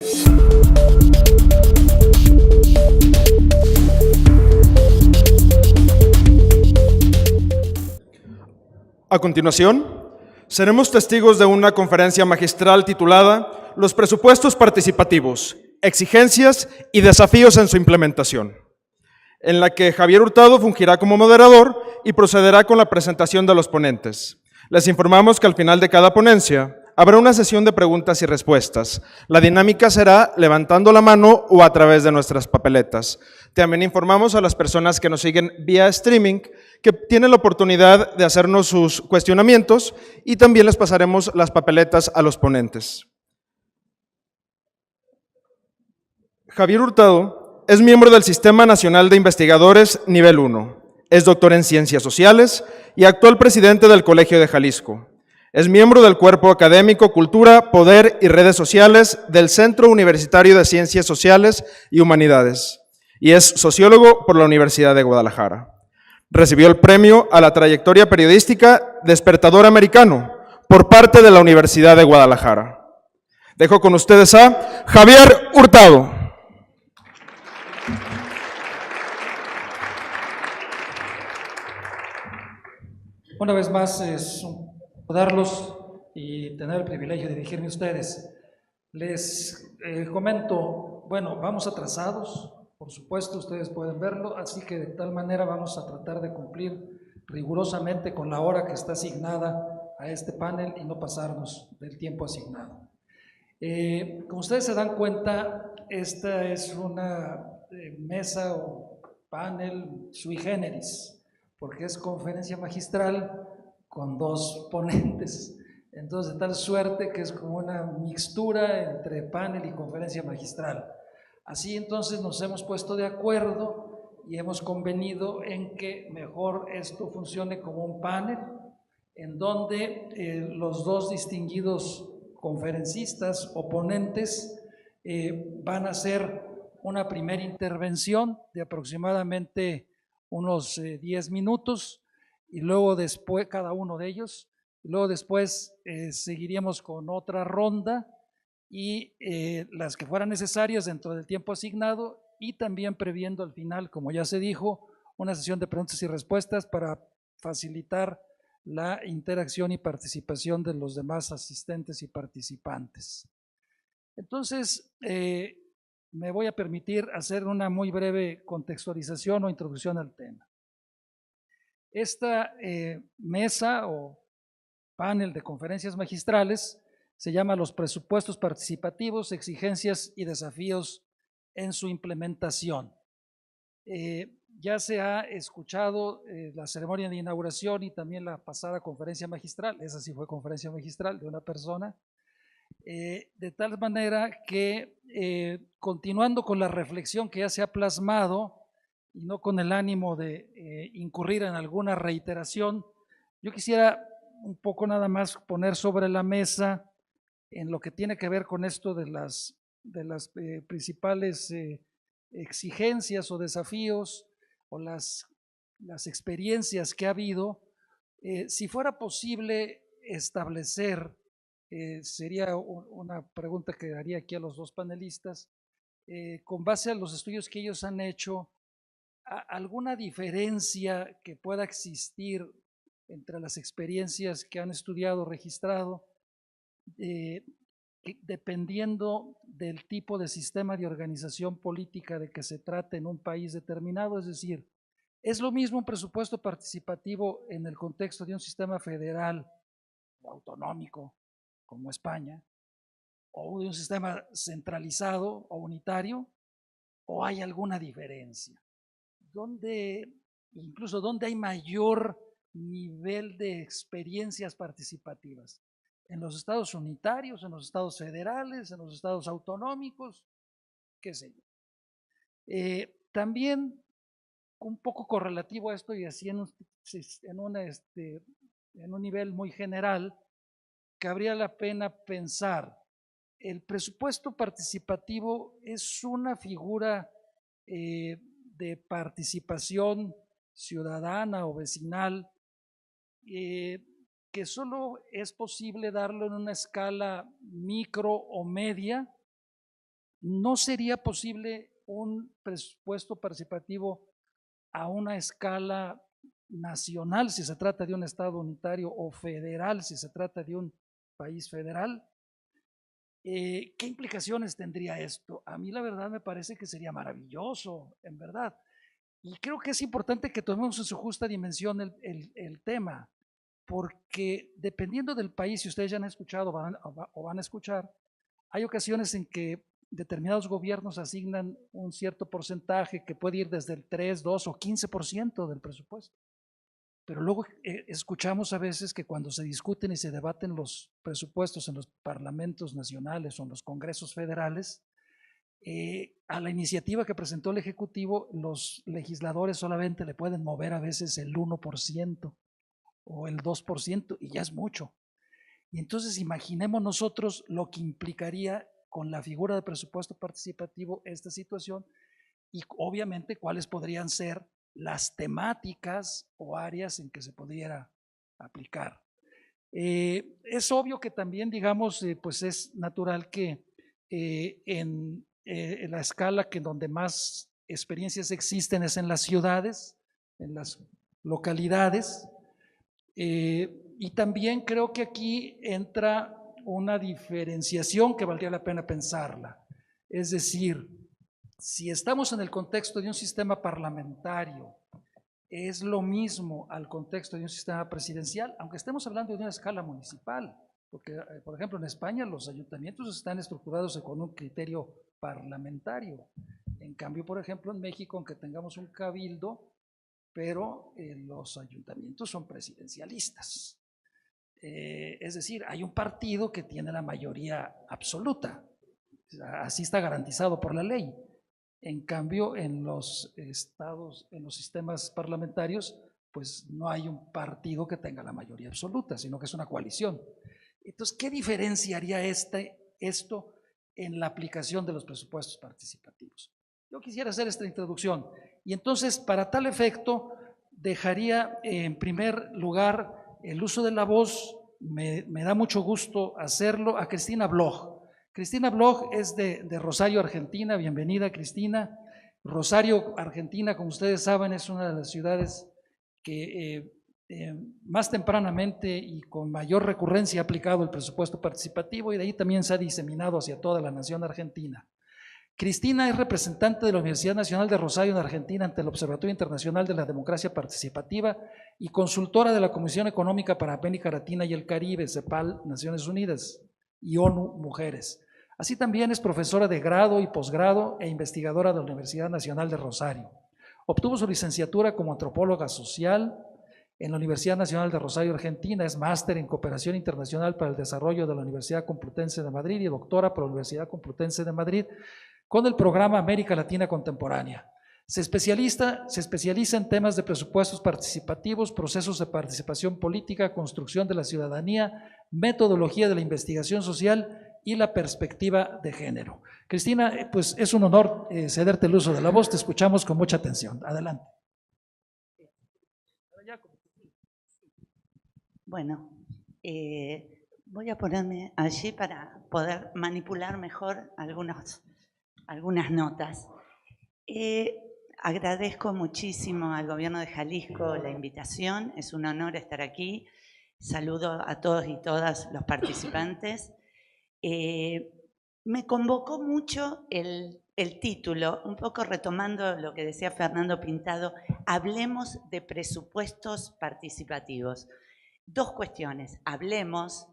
A continuación, seremos testigos de una conferencia magistral titulada Los presupuestos participativos, exigencias y desafíos en su implementación, en la que Javier Hurtado fungirá como moderador y procederá con la presentación de los ponentes. Les informamos que al final de cada ponencia habrá una sesión de preguntas y respuestas. La dinámica será levantando la mano o a través de nuestras papeletas. También informamos a las personas que nos siguen vía streaming que tienen la oportunidad de hacernos sus cuestionamientos y también les pasaremos las papeletas a los ponentes. Javier Hurtado es miembro del Sistema Nacional de Investigadores Nivel 1. Es doctor en Ciencias Sociales y actual presidente del Colegio de Jalisco. Es miembro del Cuerpo Académico Cultura, Poder y Redes Sociales del Centro Universitario de Ciencias Sociales y Humanidades y es sociólogo por la Universidad de Guadalajara. Recibió el premio a la trayectoria periodística Despertador Americano por parte de la Universidad de Guadalajara. Dejo con ustedes a Javier Hurtado. Una vez más es saludarlos y tener el privilegio de dirigirme a ustedes. Les comento, bueno, vamos atrasados, por supuesto, ustedes pueden verlo, así que de tal manera vamos a tratar de cumplir rigurosamente con la hora que está asignada a este panel y no pasarnos del tiempo asignado. Como ustedes se dan cuenta, esta es una mesa o panel sui generis, porque es conferencia magistral con dos ponentes. Entonces, de tal suerte que es como una mixtura entre panel y conferencia magistral. Así entonces nos hemos puesto de acuerdo y hemos convenido en que mejor esto funcione como un panel, en donde los dos distinguidos conferencistas o ponentes van a hacer una primera intervención de aproximadamente unos 10 minutos y luego después, cada uno de ellos, y luego después seguiríamos con otra ronda y las que fueran necesarias dentro del tiempo asignado y también previendo al final, como ya se dijo, una sesión de preguntas y respuestas para facilitar la interacción y participación de los demás asistentes y participantes. Entonces, me voy a permitir hacer una muy breve contextualización o introducción al tema. Esta mesa o panel de conferencias magistrales se llama Los presupuestos participativos, exigencias y desafíos en su implementación. Ya se ha escuchado la ceremonia de inauguración y también la pasada conferencia magistral, esa sí fue conferencia magistral de una persona, de tal manera que continuando con la reflexión que ya se ha plasmado y no con el ánimo de incurrir en alguna reiteración, yo quisiera un poco nada más poner sobre la mesa en lo que tiene que ver con esto de las principales exigencias o desafíos o las experiencias que ha habido, si fuera posible establecer, sería una pregunta que haría aquí a los dos panelistas, con base a los estudios que ellos han hecho, alguna diferencia que pueda existir entre las experiencias que han estudiado, registrado, dependiendo del tipo de sistema de organización política de que se trate en un país determinado. Es decir, ¿es lo mismo un presupuesto participativo en el contexto de un sistema federal o autonómico como España, o de un sistema centralizado o unitario, o hay alguna diferencia? Incluso dónde hay mayor nivel de experiencias participativas? ¿En los estados unitarios, en los estados federales, en los estados autonómicos? ¿Qué sé yo? También un poco correlativo a esto y así en un nivel muy general, cabría la pena pensar, el presupuesto participativo es una figura de participación ciudadana o vecinal que solo es posible darlo en una escala micro o media ¿no sería posible un presupuesto participativo a una escala nacional si se trata de un estado unitario o federal si se trata de un país federal? ¿Qué implicaciones tendría esto? A mí la verdad me parece que sería maravilloso, en verdad. Y creo que es importante que tomemos en su justa dimensión el tema, porque dependiendo del país, si ustedes ya han escuchado o van a escuchar, hay ocasiones en que determinados gobiernos asignan un cierto porcentaje que puede ir desde el 3, 2 o 15% del presupuesto. Pero luego escuchamos a veces que cuando se discuten y se debaten los presupuestos en los parlamentos nacionales o en los congresos federales, a la iniciativa que presentó el Ejecutivo, los legisladores solamente le pueden mover a veces el 1% o el 2% y ya es mucho. Y entonces imaginemos nosotros lo que implicaría con la figura de presupuesto participativo esta situación y obviamente cuáles podrían ser las temáticas o áreas en que se pudiera aplicar. Es obvio que también, digamos, pues es natural que en la escala que donde más experiencias existen es en las ciudades, en las localidades, y también creo que aquí entra una diferenciación que valdría la pena pensarla. Es decir, si estamos en el contexto de un sistema parlamentario, es lo mismo al contexto de un sistema presidencial, aunque estemos hablando de una escala municipal, porque, por ejemplo, en España los ayuntamientos están estructurados con un criterio parlamentario. En cambio, por ejemplo, en México, aunque tengamos un cabildo, pero los ayuntamientos son presidencialistas. Es decir, hay un partido que tiene la mayoría absoluta, así está garantizado por la ley. En cambio, en los estados, en los sistemas parlamentarios, pues no hay un partido que tenga la mayoría absoluta, sino que es una coalición. Entonces, ¿qué diferenciaría esto en la aplicación de los presupuestos participativos? Yo quisiera hacer esta introducción y entonces, para tal efecto, dejaría en primer lugar el uso de la voz, me da mucho gusto hacerlo, a Cristina Bloch. Cristina Bloch es de Rosario, Argentina. Bienvenida, Cristina. Rosario, Argentina, como ustedes saben, es una de las ciudades que más tempranamente y con mayor recurrencia ha aplicado el presupuesto participativo y de ahí también se ha diseminado hacia toda la nación argentina. Cristina es representante de la Universidad Nacional de Rosario en Argentina ante el Observatorio Internacional de la Democracia Participativa y consultora de la Comisión Económica para América Latina y el Caribe, CEPAL, Naciones Unidas, y ONU Mujeres. Así también es profesora de grado y posgrado e investigadora de la Universidad Nacional de Rosario. Obtuvo su licenciatura como antropóloga social en la Universidad Nacional de Rosario, Argentina. Es máster en Cooperación Internacional para el Desarrollo de la Universidad Complutense de Madrid y doctora por la Universidad Complutense de Madrid con el programa América Latina Contemporánea. Se especializa en temas de presupuestos participativos, procesos de participación política, construcción de la ciudadanía, metodología de la investigación social y la perspectiva de género. Cristina, pues es un honor cederte el uso de la voz, te escuchamos con mucha atención. Adelante. Bueno, voy a ponerme allí para poder manipular mejor algunas notas. Agradezco muchísimo al Gobierno de Jalisco la invitación, es un honor estar aquí. Saludo a todos y todas los participantes. Me convocó mucho el título, un poco retomando lo que decía Fernando Pintado, hablemos de presupuestos participativos. Dos cuestiones, hablemos,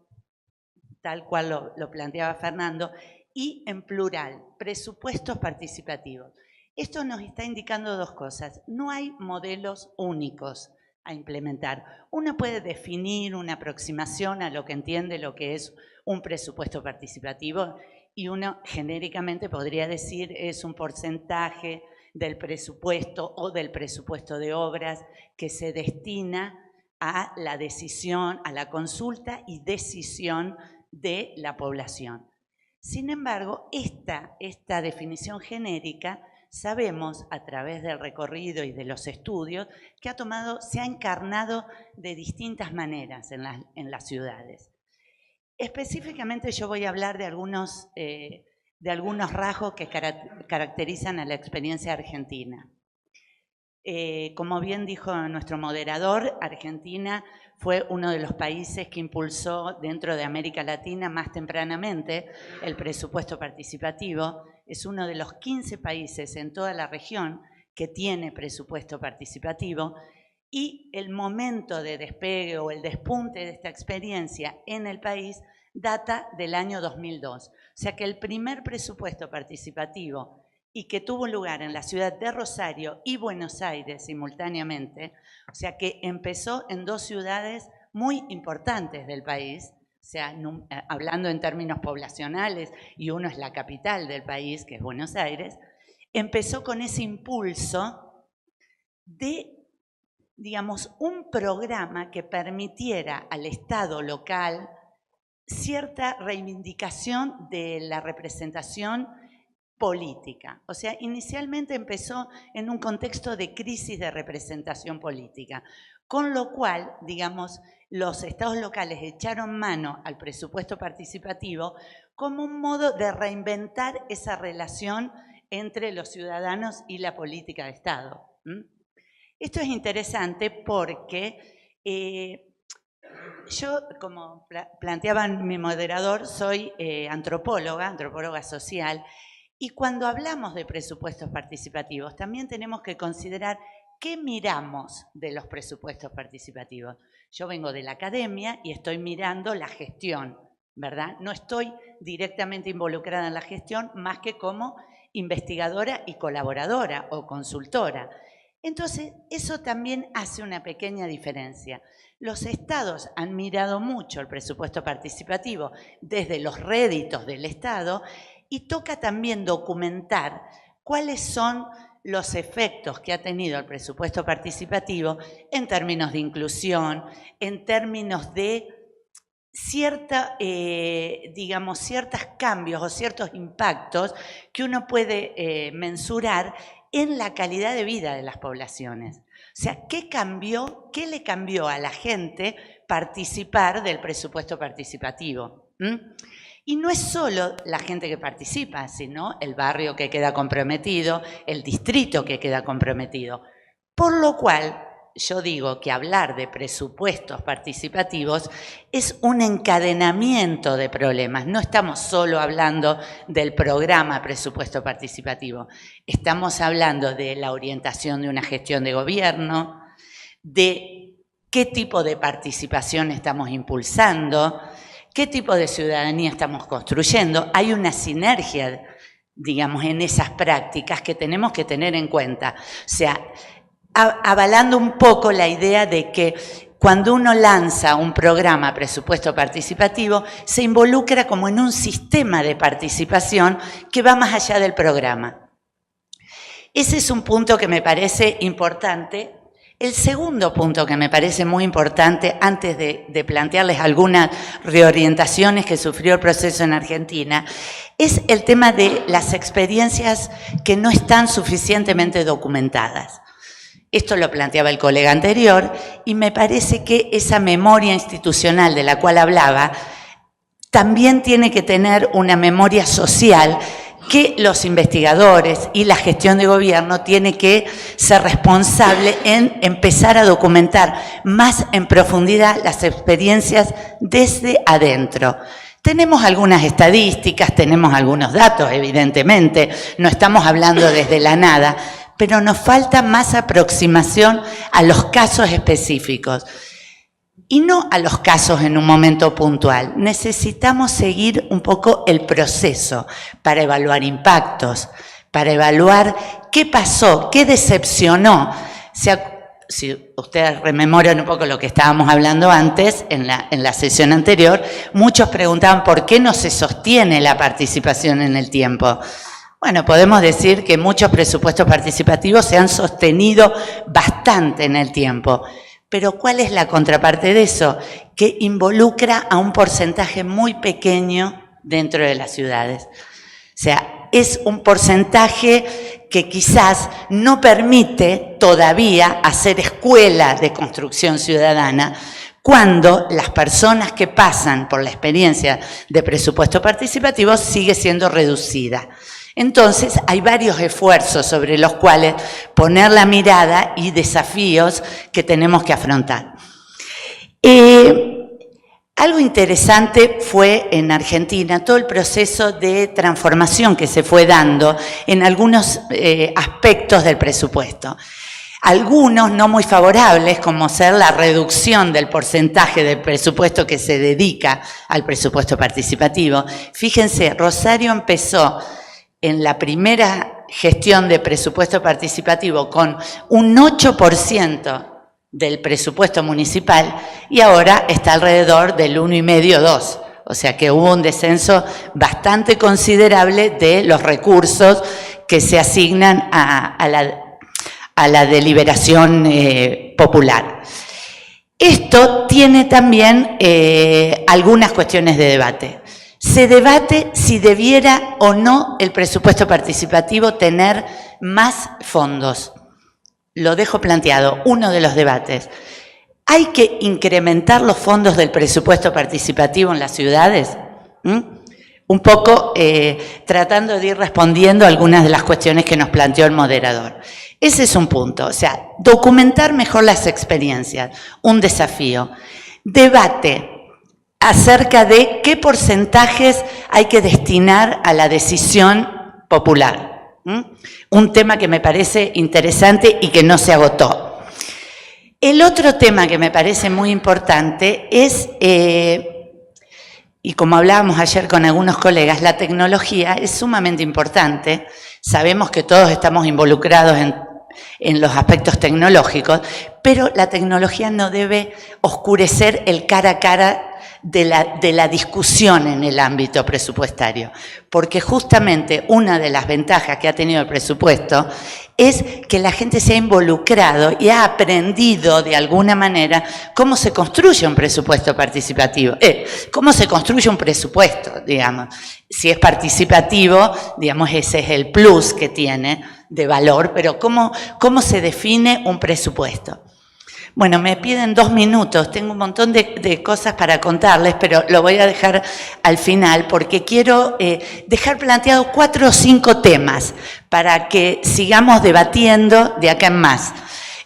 tal cual lo planteaba Fernando, y en plural, presupuestos participativos. Esto nos está indicando dos cosas. No hay modelos únicos a implementar. Uno puede definir una aproximación a lo que entiende lo que es un presupuesto participativo y uno genéricamente podría decir es un porcentaje del presupuesto o del presupuesto de obras que se destina a la decisión, a la consulta y decisión de la población. Sin embargo, esta definición genérica sabemos a través del recorrido y de los estudios que se ha encarnado de distintas maneras en las ciudades. Específicamente yo voy a hablar de de algunos rasgos que caracterizan a la experiencia argentina. Como bien dijo nuestro moderador, Argentina fue uno de los países que impulsó dentro de América Latina más tempranamente el presupuesto participativo. Es uno de los 15 países en toda la región que tiene presupuesto participativo, y el momento de despegue o el despunte de esta experiencia en el país data del año 2002. O sea que el primer presupuesto participativo, y que tuvo lugar en la ciudad de Rosario y Buenos Aires simultáneamente, o sea que empezó en dos ciudades muy importantes del país, o sea, hablando en términos poblacionales, y uno es la capital del país, que es Buenos Aires, empezó con ese impulso de, digamos, un programa que permitiera al Estado local cierta reivindicación de la representación política. O sea, inicialmente empezó en un contexto de crisis de representación política, con lo cual, digamos, los estados locales echaron mano al presupuesto participativo como un modo de reinventar esa relación entre los ciudadanos y la política de Estado. Esto es interesante porque yo, como planteaba mi moderador, soy antropóloga social, y cuando hablamos de presupuestos participativos también tenemos que considerar qué miramos de los presupuestos participativos. Yo vengo de la academia y estoy mirando la gestión, ¿verdad? No estoy directamente involucrada en la gestión más que como investigadora y colaboradora o consultora. Entonces, eso también hace una pequeña diferencia. Los estados han mirado mucho el presupuesto participativo desde los réditos del Estado, y toca también documentar cuáles son los efectos que ha tenido el presupuesto participativo en términos de inclusión, en términos de digamos, ciertos cambios o ciertos impactos que uno puede mensurar en la calidad de vida de las poblaciones. O sea, ¿qué le cambió a la gente participar del presupuesto participativo? Y no es solo la gente que participa, sino el barrio que queda comprometido, el distrito que queda comprometido. Por lo cual, yo digo que hablar de presupuestos participativos es un encadenamiento de problemas. No estamos solo hablando del programa presupuesto participativo. Estamos hablando de la orientación de una gestión de gobierno, de qué tipo de participación estamos impulsando, qué tipo de ciudadanía estamos construyendo. Hay una sinergia, digamos, en esas prácticas que tenemos que tener en cuenta. O sea, avalando un poco la idea de que cuando uno lanza un programa presupuesto participativo, se involucra como en un sistema de participación que va más allá del programa. Ese es un punto que me parece importante. El segundo punto que me parece muy importante, antes de plantearles algunas reorientaciones que sufrió el proceso en Argentina, es el tema de las experiencias que no están suficientemente documentadas. Esto lo planteaba el colega anterior, y me parece que esa memoria institucional de la cual hablaba también tiene que tener una memoria social que los investigadores y la gestión de gobierno tiene que ser responsable en empezar a documentar más en profundidad las experiencias desde adentro. Tenemos algunas estadísticas, tenemos algunos datos, evidentemente, no estamos hablando desde la nada, pero nos falta más aproximación a los casos específicos. Y no a los casos en un momento puntual. Necesitamos seguir un poco el proceso para evaluar impactos, para evaluar qué pasó, qué decepcionó. Si ustedes rememoran un poco lo que estábamos hablando antes, en la sesión anterior, muchos preguntaban por qué no se sostiene la participación en el tiempo. Bueno, podemos decir que muchos presupuestos participativos se han sostenido bastante en el tiempo. Pero ¿cuál es la contraparte de eso? Que involucra a un porcentaje muy pequeño dentro de las ciudades. O sea, es un porcentaje que quizás no permite todavía hacer escuela de construcción ciudadana, cuando las personas que pasan por la experiencia de presupuesto participativo sigue siendo reducida. Entonces, hay varios esfuerzos sobre los cuales poner la mirada y desafíos que tenemos que afrontar. Algo interesante fue en Argentina todo el proceso de transformación que se fue dando en algunos aspectos del presupuesto. Algunos no muy favorables, como ser la reducción del porcentaje del presupuesto que se dedica al presupuesto participativo. Fíjense, Rosario empezó en la primera gestión de presupuesto participativo con un 8% del presupuesto municipal y ahora está alrededor del 1,5–2%. O sea que hubo un descenso bastante considerable de los recursos que se asignan a la deliberación popular. Esto tiene también algunas cuestiones de debate. Se debate si debiera o no el presupuesto participativo tener más fondos. Lo dejo planteado, uno de los debates. ¿Hay que incrementar los fondos del presupuesto participativo en las ciudades? Un poco tratando de ir respondiendo a algunas de las cuestiones que nos planteó el moderador. Ese es un punto, o sea, documentar mejor las experiencias, un desafío. Debate acerca de qué porcentajes hay que destinar a la decisión popular. Un tema que me parece interesante y que no se agotó. El otro tema que me parece muy importante es, y como hablábamos ayer con algunos colegas, la tecnología es sumamente importante. Sabemos que todos estamos involucrados en los aspectos tecnológicos, pero la tecnología no debe oscurecer el cara a cara de la discusión en el ámbito presupuestario, porque justamente una de las ventajas que ha tenido el presupuesto es que la gente se ha involucrado y ha aprendido de alguna manera cómo se construye un presupuesto participativo, cómo se construye un presupuesto, digamos. Si es participativo, digamos, ese es el plus que tiene de valor, pero cómo se define un presupuesto. Bueno, me piden 2 minutos, tengo un montón de cosas para contarles, pero lo voy a dejar al final porque quiero dejar planteados 4 o 5 temas para que sigamos debatiendo de acá en más.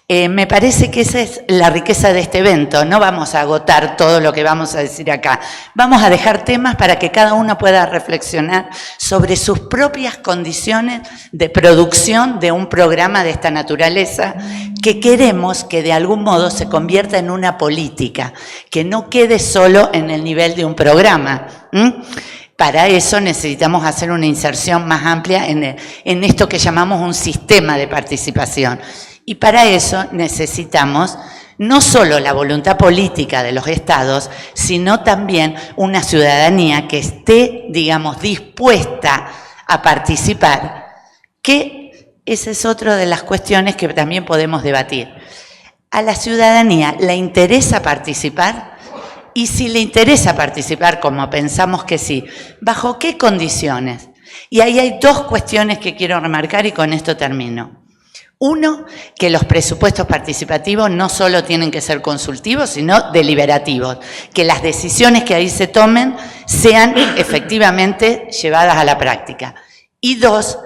Me parece que esa es la riqueza de este evento, no vamos a agotar todo lo que vamos a decir acá. Vamos a dejar temas para que cada uno pueda reflexionar sobre sus propias condiciones de producción de un programa de esta naturaleza que queremos que de algún modo se convierta en una política, que no quede solo en el nivel de un programa. Para eso necesitamos hacer una inserción más amplia en esto que llamamos un sistema de participación. Y para eso necesitamos no solo la voluntad política de los estados, sino también una ciudadanía que esté, digamos, dispuesta a participar, que esa es otra de las cuestiones que también podemos debatir. ¿A la ciudadanía le interesa participar? Y si le interesa participar, como pensamos que sí, ¿bajo qué condiciones? Y ahí hay 2 cuestiones que quiero remarcar y con esto termino. Uno, que los presupuestos participativos no solo tienen que ser consultivos, sino deliberativos, que las decisiones que ahí se tomen sean efectivamente llevadas a la práctica. Y 2,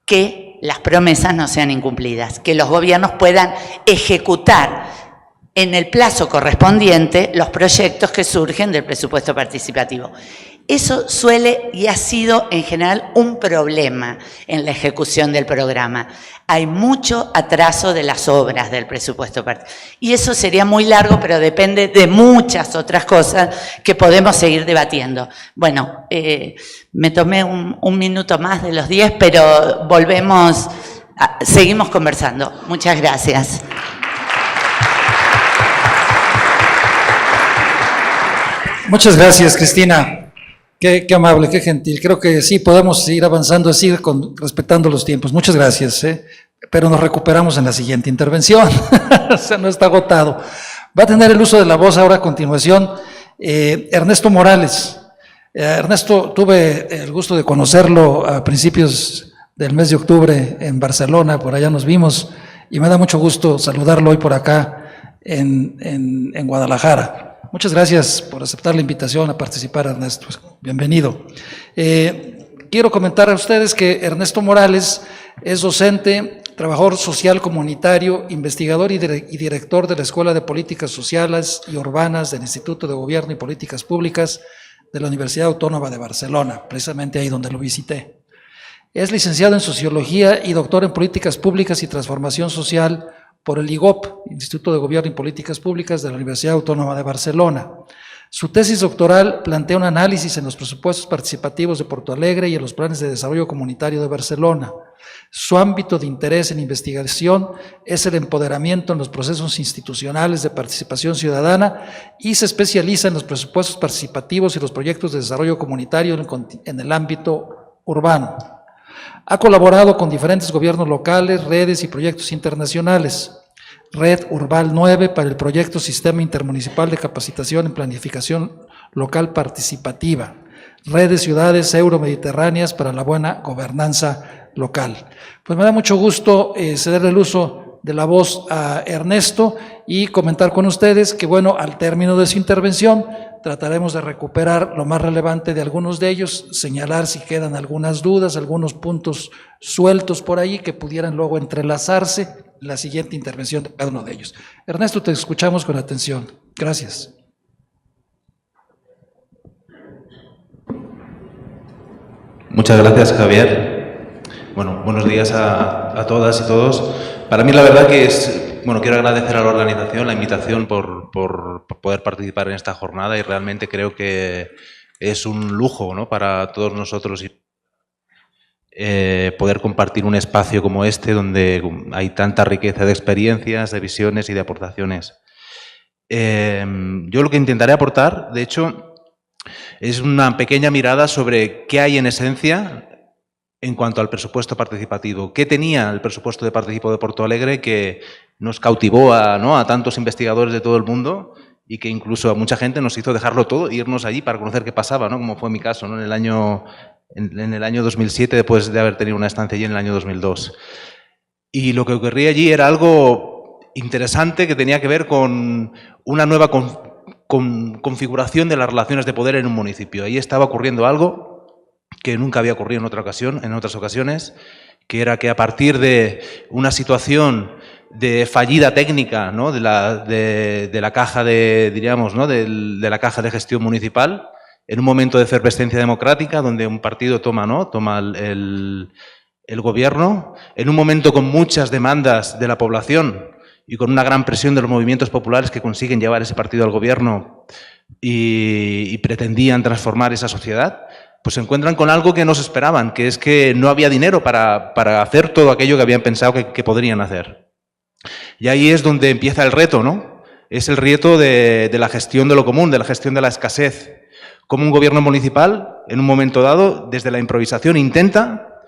que las promesas no sean incumplidas, que los gobiernos puedan ejecutar en el plazo correspondiente los proyectos que surgen del presupuesto participativo. Eso suele y ha sido en general un problema en la ejecución del programa. Hay mucho atraso de las obras del presupuesto participativo. Y eso sería muy largo, pero depende de muchas otras cosas que podemos seguir debatiendo. Bueno, me tomé un minuto más de los 10, pero volvemos, seguimos conversando. Muchas gracias. Muchas gracias, Cristina. Qué amable, qué gentil. Creo que sí podemos seguir avanzando así, respetando los tiempos. Muchas gracias, pero nos recuperamos en la siguiente intervención. O sea, no está agotado. Va a tener el uso de la voz ahora a continuación Ernesto Morales. Ernesto, tuve el gusto de conocerlo a principios del mes de octubre en Barcelona, por allá nos vimos, y me da mucho gusto saludarlo hoy por acá en Guadalajara. Muchas gracias por aceptar la invitación a participar, Ernesto. Bienvenido. Quiero comentar a ustedes que Ernesto Morales es docente, trabajador social comunitario, investigador y director de la Escuela de Políticas Sociales y Urbanas del Instituto de Gobierno y Políticas Públicas de la Universidad Autónoma de Barcelona, precisamente ahí donde lo visité. Es licenciado en Sociología y doctor en Políticas Públicas y Transformación Social por el IGOP, Instituto de Gobierno y Políticas Públicas de la Universidad Autónoma de Barcelona. Su tesis doctoral plantea un análisis en los presupuestos participativos de Porto Alegre y en los planes de desarrollo comunitario de Barcelona. Su ámbito de interés en investigación es el empoderamiento en los procesos institucionales de participación ciudadana y se especializa en los presupuestos participativos y los proyectos de desarrollo comunitario en el ámbito urbano. Ha colaborado con diferentes gobiernos locales, redes y proyectos internacionales. Red Urbal 9 para el proyecto Sistema Intermunicipal de Capacitación en Planificación Local Participativa. Red de Ciudades Euromediterráneas para la Buena Gobernanza Local. Pues me da mucho gusto cederle el uso de la voz a Ernesto y comentar con ustedes que, bueno, al término de su intervención trataremos de recuperar lo más relevante de algunos de ellos, señalar si quedan algunas dudas, algunos puntos sueltos por ahí que pudieran luego entrelazarse en la siguiente intervención de cada uno de ellos. Ernesto, te escuchamos con atención. Gracias. Muchas gracias, Javier. Bueno, buenos días a todas y todos. Para mí la verdad que quiero agradecer a la organización la invitación por poder participar en esta jornada y realmente creo que es un lujo, ¿no?, para todos nosotros poder compartir un espacio como este donde hay tanta riqueza de experiencias, de visiones y de aportaciones. Yo lo que intentaré aportar, de hecho, es una pequeña mirada sobre qué hay en esencia en cuanto al presupuesto participativo. ¿Qué tenía el presupuesto de participativo de Porto Alegre que nos cautivó a tantos investigadores de todo el mundo y que incluso a mucha gente nos hizo dejarlo todo e irnos allí para conocer qué pasaba, ¿no?, como fue mi caso, ¿no?, en el año 2007, después de haber tenido una estancia allí en el año 2002. Y lo que ocurría allí era algo interesante que tenía que ver con una nueva configuración de las relaciones de poder en un municipio. Ahí estaba ocurriendo algo que nunca había ocurrido en otras ocasiones, que era que a partir de una situación de fallida técnica, ¿no?, de la caja de la caja de gestión municipal, en un momento de efervescencia democrática donde un partido toma el gobierno, en un momento con muchas demandas de la población y con una gran presión de los movimientos populares que consiguen llevar ese partido al gobierno y pretendían transformar esa sociedad, pues se encuentran con algo que no se esperaban, que es que no había dinero para hacer todo aquello que habían pensado que podrían hacer. Y ahí es donde empieza el reto, ¿no? Es el reto de la gestión de lo común, de la gestión de la escasez. Como un gobierno municipal, en un momento dado, desde la improvisación, intenta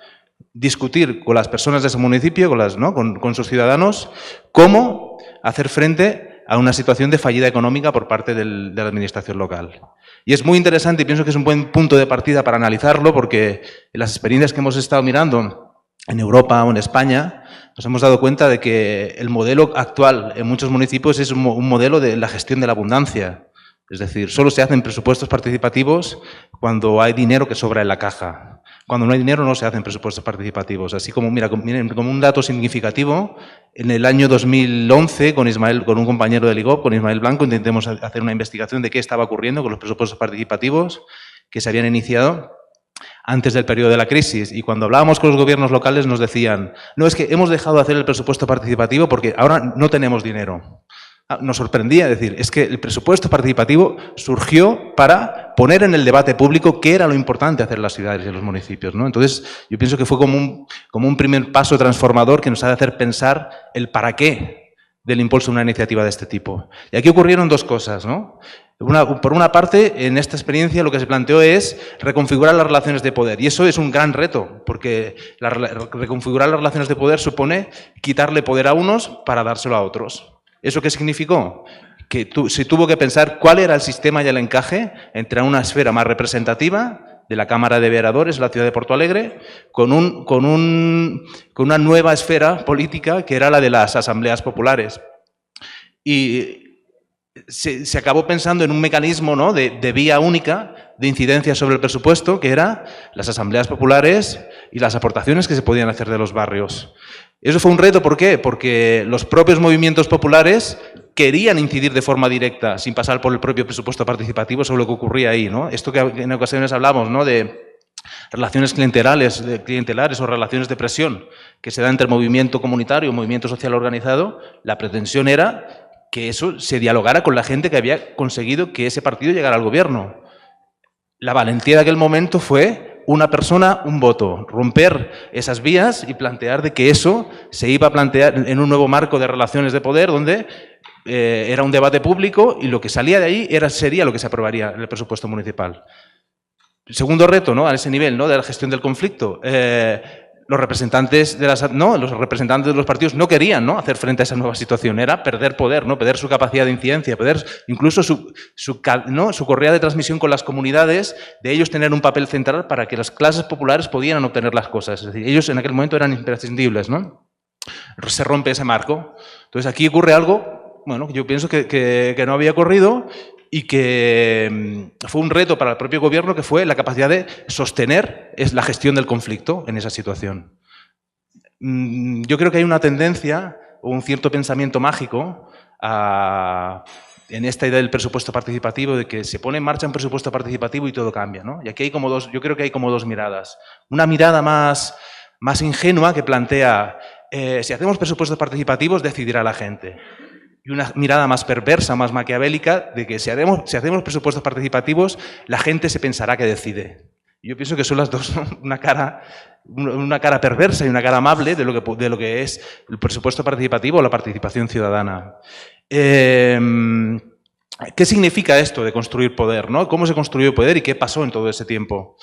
discutir con las personas de ese municipio, con sus ciudadanos, cómo hacer frente a una situación de fallida económica por parte de la administración local. Y es muy interesante y pienso que es un buen punto de partida para analizarlo porque en las experiencias que hemos estado mirando en Europa o en España nos hemos dado cuenta de que el modelo actual en muchos municipios es un modelo de la gestión de la abundancia. Es decir, solo se hacen presupuestos participativos cuando hay dinero que sobra en la caja. Cuando no hay dinero no se hacen presupuestos participativos. Así como, miren, como un dato significativo, en el año 2011, con un compañero del IGOP, con Ismael Blanco, intentamos hacer una investigación de qué estaba ocurriendo con los presupuestos participativos que se habían iniciado antes del periodo de la crisis. Y cuando hablábamos con los gobiernos locales nos decían, no, es que hemos dejado de hacer el presupuesto participativo porque ahora no tenemos dinero. Nos sorprendía decir, es que el presupuesto participativo surgió para poner en el debate público qué era lo importante hacer en las ciudades y en los municipios, ¿no? Entonces, yo pienso que fue como un primer paso transformador que nos ha de hacer pensar el para qué del impulso de una iniciativa de este tipo. Y aquí ocurrieron dos cosas, ¿no? Por una parte, en esta experiencia lo que se planteó es reconfigurar las relaciones de poder. Y eso es un gran reto, porque reconfigurar las relaciones de poder supone quitarle poder a unos para dárselo a otros. ¿Eso qué significó? Que se tuvo que pensar cuál era el sistema y el encaje entre una esfera más representativa de la Cámara de Vereadores en la ciudad de Porto Alegre con una nueva esfera política que era la de las asambleas populares. y se acabó pensando en un mecanismo, ¿no?, de vía única de incidencia sobre el presupuesto, que era las asambleas populares y las aportaciones que se podían hacer de los barrios. Eso fue un reto, ¿por qué? Porque los propios movimientos populares querían incidir de forma directa, sin pasar por el propio presupuesto participativo, sobre lo que ocurría ahí, ¿no? Esto que en ocasiones hablamos, ¿no?, de relaciones clientelares o relaciones de presión que se da entre movimiento comunitario y movimiento social organizado, la pretensión era que eso se dialogara con la gente que había conseguido que ese partido llegara al gobierno. La valentía de aquel momento fue una persona, un voto, romper esas vías y plantear de que eso se iba a plantear en un nuevo marco de relaciones de poder donde era un debate público y lo que salía de ahí sería lo que se aprobaría en el presupuesto municipal. El segundo reto, ¿no?, a ese nivel, ¿no?, de la gestión del conflicto, los representantes de los partidos no querían, ¿no?, hacer frente a esa nueva situación. Era perder poder, ¿no?, perder su capacidad de incidencia, perder incluso su correa de transmisión con las comunidades, de ellos tener un papel central para que las clases populares pudieran obtener las cosas. Es decir, ellos en aquel momento eran imprescindibles, ¿no? Se rompe ese marco. Entonces aquí ocurre algo, bueno, yo pienso que no había ocurrido y que fue un reto para el propio gobierno, que fue la capacidad de sostener la gestión del conflicto en esa situación. Yo creo que hay una tendencia o un cierto pensamiento mágico en esta idea del presupuesto participativo, de que se pone en marcha un presupuesto participativo y todo cambia, ¿no? Y aquí hay como yo creo que hay como dos miradas. Una mirada más ingenua que plantea, si hacemos presupuestos participativos decidirá la gente. Y una mirada más perversa, más maquiavélica, de que si hacemos presupuestos participativos, la gente se pensará que decide. Yo pienso que son las dos, una cara perversa y una cara amable de lo que es el presupuesto participativo o la participación ciudadana. ¿Qué significa esto de construir poder, ¿no? ¿Cómo se construyó poder y qué pasó en todo ese tiempo?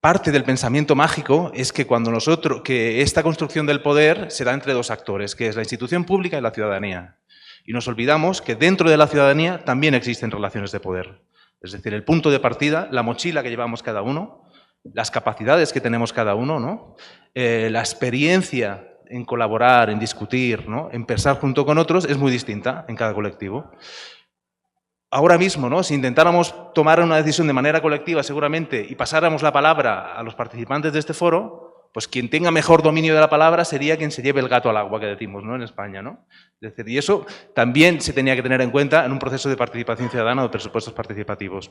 Parte del pensamiento mágico es que que esta construcción del poder se da entre dos actores, que es la institución pública y la ciudadanía. Y nos olvidamos que dentro de la ciudadanía también existen relaciones de poder. Es decir, el punto de partida, la mochila que llevamos cada uno, las capacidades que tenemos cada uno, ¿no?, la experiencia en colaborar, en discutir, ¿no?, en pensar junto con otros, es muy distinta en cada colectivo. Ahora mismo, ¿no?, si intentáramos tomar una decisión de manera colectiva, seguramente, y pasáramos la palabra a los participantes de este foro, pues quien tenga mejor dominio de la palabra sería quien se lleve el gato al agua, que decimos, ¿no?, en España, ¿no? Es decir, y eso también se tenía que tener en cuenta en un proceso de participación ciudadana o de presupuestos participativos.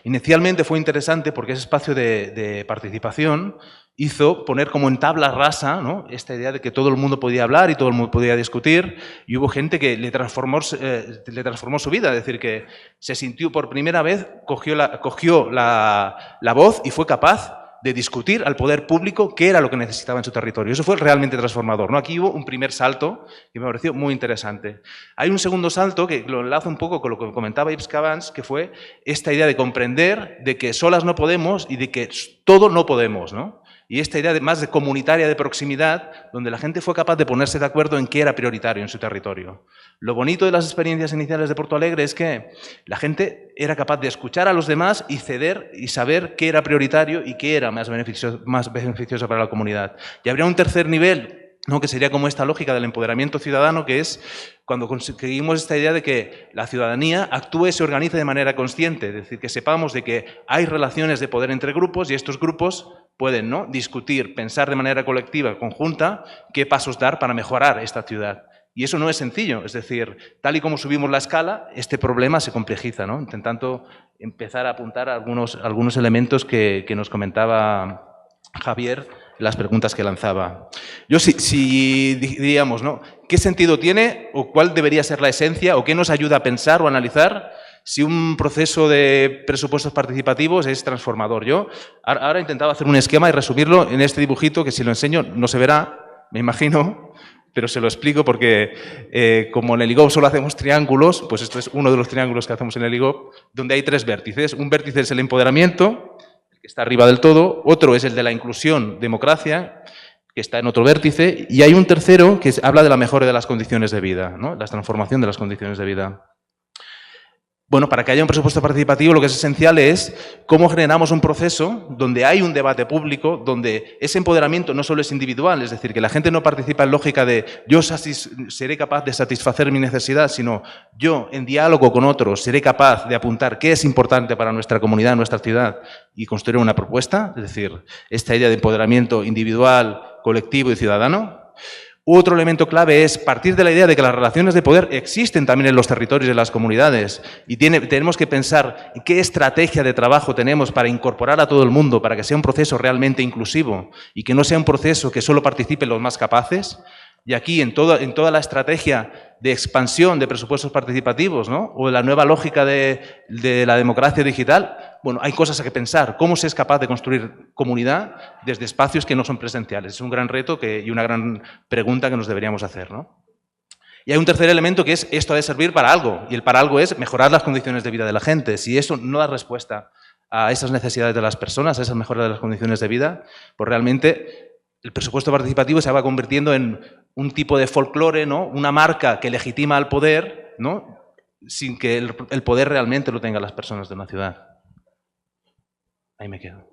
Inicialmente fue interesante porque ese espacio de participación hizo poner como en tabla rasa, ¿no?, esta idea de que todo el mundo podía hablar y todo el mundo podía discutir, y hubo gente que le transformó su vida, es decir, que se sintió por primera vez, cogió la voz y fue capaz de discutir al poder público qué era lo que necesitaba en su territorio. Eso fue realmente transformador, ¿no? Aquí hubo un primer salto que me pareció muy interesante. Hay un segundo salto que lo enlazo un poco con lo que comentaba Yves Cabans, que fue esta idea de comprender de que solas no podemos y de que todo no podemos, ¿no? Y esta idea más de comunitaria, de proximidad, donde la gente fue capaz de ponerse de acuerdo en qué era prioritario en su territorio. Lo bonito de las experiencias iniciales de Porto Alegre es que la gente era capaz de escuchar a los demás y ceder y saber qué era prioritario y qué era más beneficioso para la comunidad. Y habría un tercer nivel, ¿no?, que sería como esta lógica del empoderamiento ciudadano, que es cuando conseguimos esta idea de que la ciudadanía actúe y se organice de manera consciente, es decir, que sepamos de que hay relaciones de poder entre grupos y estos grupos pueden, ¿no?, discutir, pensar de manera colectiva, conjunta, qué pasos dar para mejorar esta ciudad. Y eso no es sencillo, es decir, tal y como subimos la escala, este problema se complejiza, ¿no?, intentando empezar a apuntar algunos elementos que nos comentaba Javier, las preguntas que lanzaba. Yo si diríamos, ¿no?, ¿qué sentido tiene o cuál debería ser la esencia o qué nos ayuda a pensar o analizar si un proceso de presupuestos participativos es transformador? Yo ahora he intentado hacer un esquema y resumirlo en este dibujito, que si lo enseño no se verá, me imagino, pero se lo explico porque como en el IGOP solo hacemos triángulos, pues esto es uno de los triángulos que hacemos en el IGOP, donde hay tres vértices. Un vértice es el empoderamiento, que está arriba del todo, otro es el de la inclusión, democracia, que está en otro vértice, y hay un tercero que habla de la mejora de las condiciones de vida, ¿no?, la transformación de las condiciones de vida. bueno, para que haya un presupuesto participativo lo que es esencial es cómo generamos un proceso donde hay un debate público, donde ese empoderamiento no solo es individual, es decir, que la gente no participa en lógica de yo seré capaz de satisfacer mi necesidad, sino yo en diálogo con otros seré capaz de apuntar qué es importante para nuestra comunidad, nuestra ciudad y construir una propuesta, es decir, esta idea de empoderamiento individual, colectivo y ciudadano. Otro elemento clave es partir de la idea de que las relaciones de poder existen también en los territorios y en las comunidades y tenemos que pensar en qué estrategia de trabajo tenemos para incorporar a todo el mundo, para que sea un proceso realmente inclusivo y que no sea un proceso que solo participen los más capaces. Y aquí, en toda la estrategia de expansión de presupuestos participativos, ¿no? O la nueva lógica de la democracia digital, bueno, hay cosas a que pensar. ¿Cómo se es capaz de construir comunidad desde espacios que no son presenciales? Es un gran reto y una gran pregunta que nos deberíamos hacer, ¿no? Y hay un tercer elemento que es esto ha de servir para algo. Y el para algo es mejorar las condiciones de vida de la gente. Si eso no da respuesta a esas necesidades de las personas, a esas mejoras de las condiciones de vida, pues realmente el presupuesto participativo se va convirtiendo en un tipo de folclore, ¿no? Una marca que legitima al poder, ¿no? Sin que el poder realmente lo tengan las personas de una ciudad. Ahí me quedo.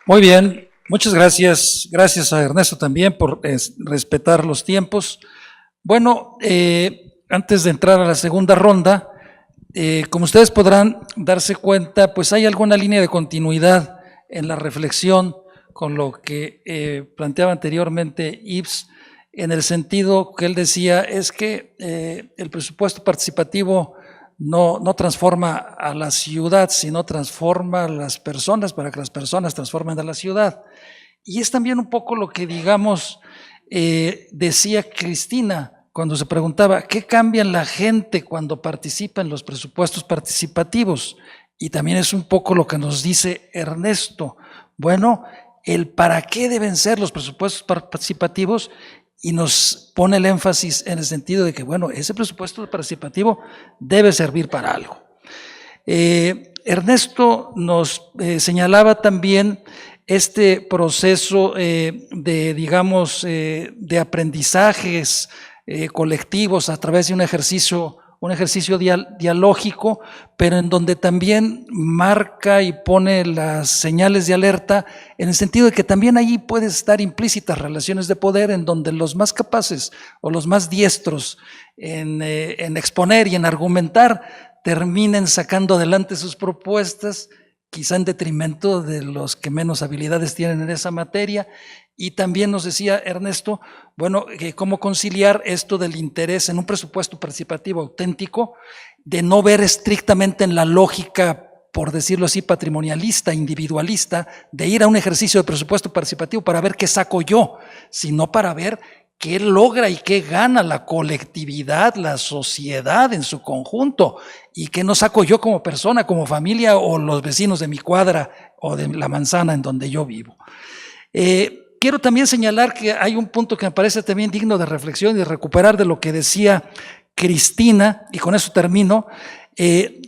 Muy bien, muchas gracias. Gracias a Ernesto también por respetar los tiempos. Bueno, antes de entrar a la segunda ronda, como ustedes podrán darse cuenta, pues hay alguna línea de continuidad en la reflexión con lo que planteaba anteriormente Yves, en el sentido que él decía es que el presupuesto participativo no transforma a la ciudad, sino transforma a las personas para que las personas transformen a la ciudad. Y es también un poco lo que, digamos, decía Cristina cuando se preguntaba, ¿qué cambia en la gente cuando participa en los presupuestos participativos? Y también es un poco lo que nos dice Ernesto. Bueno, el para qué deben ser los presupuestos participativos y nos pone el énfasis en el sentido de que, bueno, ese presupuesto participativo debe servir para algo. Ernesto nos señalaba también este proceso digamos, de aprendizajes colectivos a través de un ejercicio dialógico, pero en donde también marca y pone las señales de alerta en el sentido de que también allí pueden estar implícitas relaciones de poder en donde los más capaces o los más diestros en exponer y en argumentar terminen sacando adelante sus propuestas, quizá en detrimento de los que menos habilidades tienen en esa materia. Y también nos decía Ernesto, bueno, cómo conciliar esto del interés en un presupuesto participativo auténtico, de no ver estrictamente en la lógica, por decirlo así, patrimonialista, individualista, de ir a un ejercicio de presupuesto participativo para ver qué saco yo, sino para ver qué logra y qué gana la colectividad, la sociedad en su conjunto, y qué no saco yo como persona, como familia o los vecinos de mi cuadra o de la manzana en donde yo vivo. Quiero también señalar que hay un punto que me parece también digno de reflexión y de recuperar de lo que decía Cristina, y con eso termino.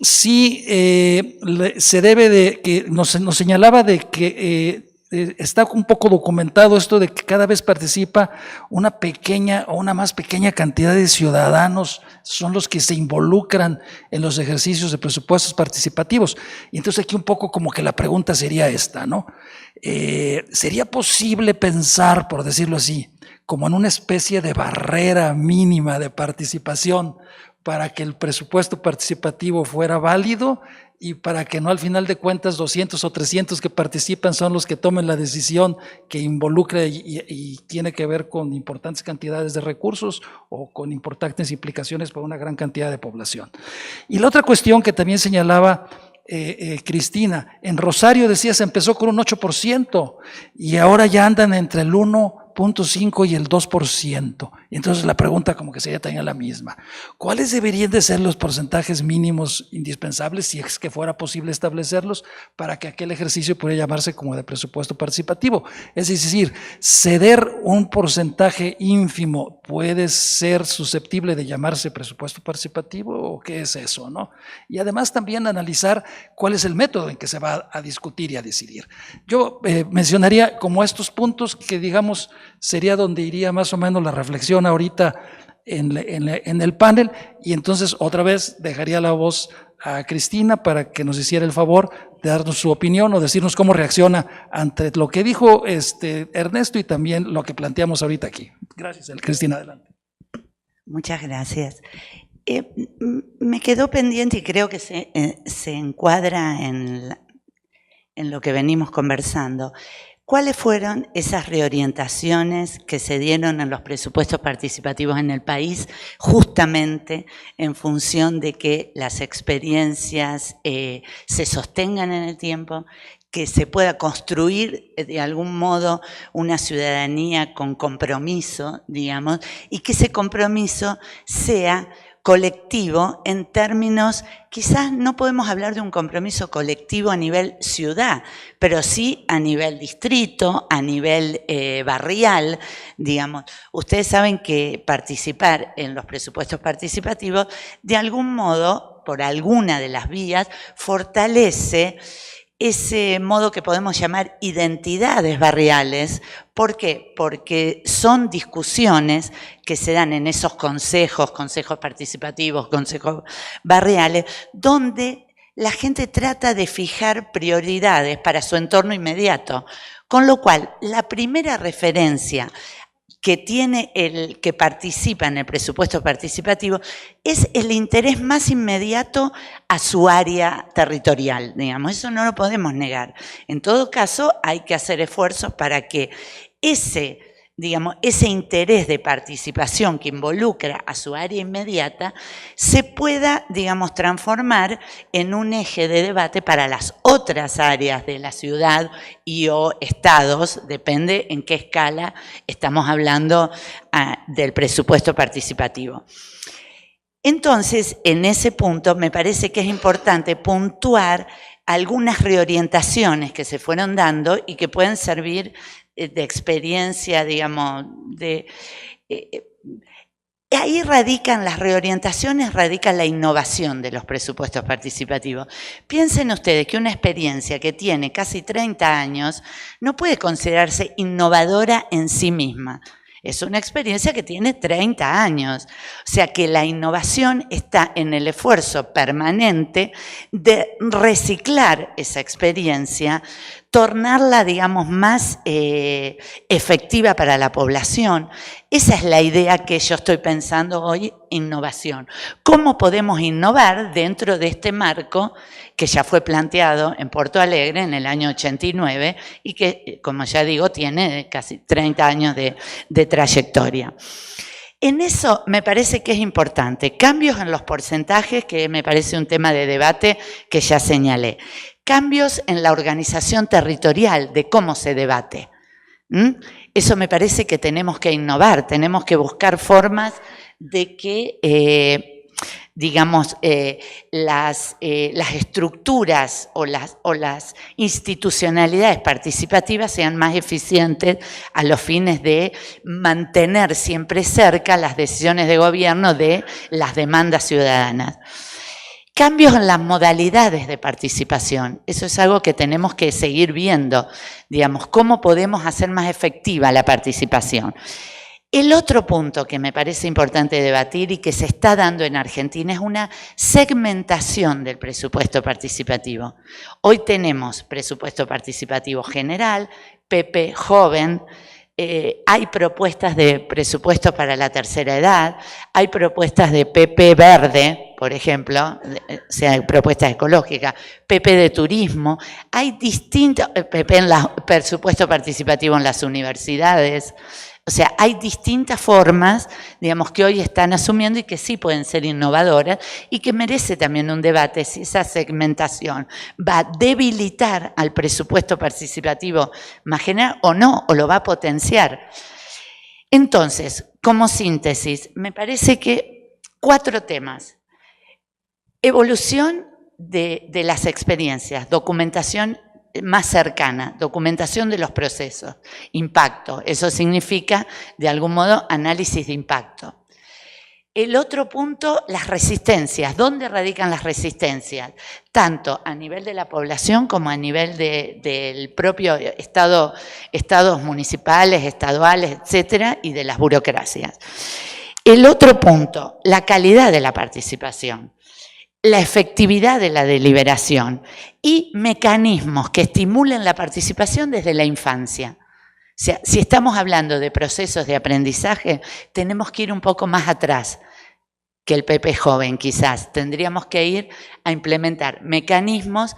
Sí se debe de, que nos señalaba de que está un poco documentado esto de que cada vez participa una pequeña o una más pequeña cantidad de ciudadanos, son los que se involucran en los ejercicios de presupuestos participativos. Y entonces aquí un poco como que la pregunta sería esta, ¿no? ¿Sería posible pensar, por decirlo así, como en una especie de barrera mínima de participación para que el presupuesto participativo fuera válido y para que no al final de cuentas 200 o 300 que participan son los que tomen la decisión que involucra y tiene que ver con importantes cantidades de recursos o con importantes implicaciones para una gran cantidad de población? Y la otra cuestión que también señalaba Cristina, en Rosario decía se empezó con un 8% y ahora ya andan entre el 1.5 y el 2%. Y entonces la pregunta como que sería también la misma. ¿Cuáles deberían de ser los porcentajes mínimos indispensables, si es que fuera posible establecerlos, para que aquel ejercicio pudiera llamarse como de presupuesto participativo? Es decir, ceder un porcentaje ínfimo puede ser susceptible de llamarse presupuesto participativo, ¿o qué es eso, no? Y además también analizar cuál es el método en que se va a discutir y a decidir. Yo mencionaría como estos puntos que, digamos, sería donde iría más o menos la reflexión ahorita en el panel, y entonces otra vez dejaría la voz a Cristina para que nos hiciera el favor de darnos su opinión o decirnos cómo reacciona ante lo que dijo Ernesto y también lo que planteamos ahorita aquí. Gracias, Cristina, adelante. Muchas gracias. Me quedó pendiente y creo que se encuadra en lo que venimos conversando. ¿Cuáles fueron esas reorientaciones que se dieron en los presupuestos participativos en el país justamente en función de que las experiencias se sostengan en el tiempo, que se pueda construir de algún modo una ciudadanía con compromiso, digamos, y que ese compromiso sea colectivo en términos, quizás no podemos hablar de un compromiso colectivo a nivel ciudad, pero sí a nivel distrito, a nivel barrial, digamos. Ustedes saben que participar en los presupuestos participativos, de algún modo, por alguna de las vías, fortalece ese modo que podemos llamar identidades barriales. ¿Por qué? Porque son discusiones que se dan en esos consejos participativos, consejos barriales, donde la gente trata de fijar prioridades para su entorno inmediato. Con lo cual, la primera referencia que tiene el que participa en el presupuesto participativo es el interés más inmediato a su área territorial, digamos, eso no lo podemos negar. En todo caso, hay que hacer esfuerzos para que ese interés de participación que involucra a su área inmediata se pueda, digamos, transformar en un eje de debate para las otras áreas de la ciudad y o estados, depende en qué escala estamos hablando del presupuesto participativo. Entonces, en ese punto me parece que es importante puntuar algunas reorientaciones que se fueron dando y que pueden servir de experiencia, digamos, ahí radican las reorientaciones, radica la innovación de los presupuestos participativos. Piensen ustedes que una experiencia que tiene casi 30 años no puede considerarse innovadora en sí misma. Es una experiencia que tiene 30 años. O sea que la innovación está en el esfuerzo permanente de reciclar esa experiencia, tornarla, digamos, más efectiva para la población. Esa es la idea que yo estoy pensando hoy, innovación. ¿Cómo podemos innovar dentro de este marco que ya fue planteado en Porto Alegre en el año 89 y que, como ya digo, tiene casi 30 años de trayectoria? En eso me parece que es importante. Cambios en los porcentajes, que me parece un tema de debate que ya señalé. Cambios en la organización territorial de cómo se debate. Eso me parece que tenemos que innovar, tenemos que buscar formas de que, digamos, las estructuras o las institucionalidades participativas sean más eficientes a los fines de mantener siempre cerca las decisiones de gobierno de las demandas ciudadanas. Cambios en las modalidades de participación, eso es algo que tenemos que seguir viendo, digamos, cómo podemos hacer más efectiva la participación. El otro punto que me parece importante debatir y que se está dando en Argentina es una segmentación del presupuesto participativo. Hoy tenemos presupuesto participativo general, PP joven, hay propuestas de presupuesto para la tercera edad, hay propuestas de PP verde, por ejemplo, o sea, hay propuestas ecológicas, PP de turismo, hay distintos, PP en presupuesto participativo en las universidades. O sea, hay distintas formas, digamos, que hoy están asumiendo y que sí pueden ser innovadoras y que merece también un debate si esa segmentación va a debilitar al presupuesto participativo más general o no, o lo va a potenciar. Entonces, como síntesis, me parece que 4 temas. Evolución de las experiencias, documentación más cercana, documentación de los procesos, impacto, eso significa, de algún modo, análisis de impacto. El otro punto, las resistencias. ¿Dónde radican las resistencias? Tanto a nivel de la población como a nivel del propio estados municipales, estaduales, etcétera, y de las burocracias. El otro punto, la calidad de la participación, la efectividad de la deliberación y mecanismos que estimulen la participación desde la infancia. O sea, si estamos hablando de procesos de aprendizaje, tenemos que ir un poco más atrás que el Pepe joven, quizás. Tendríamos que ir a implementar mecanismos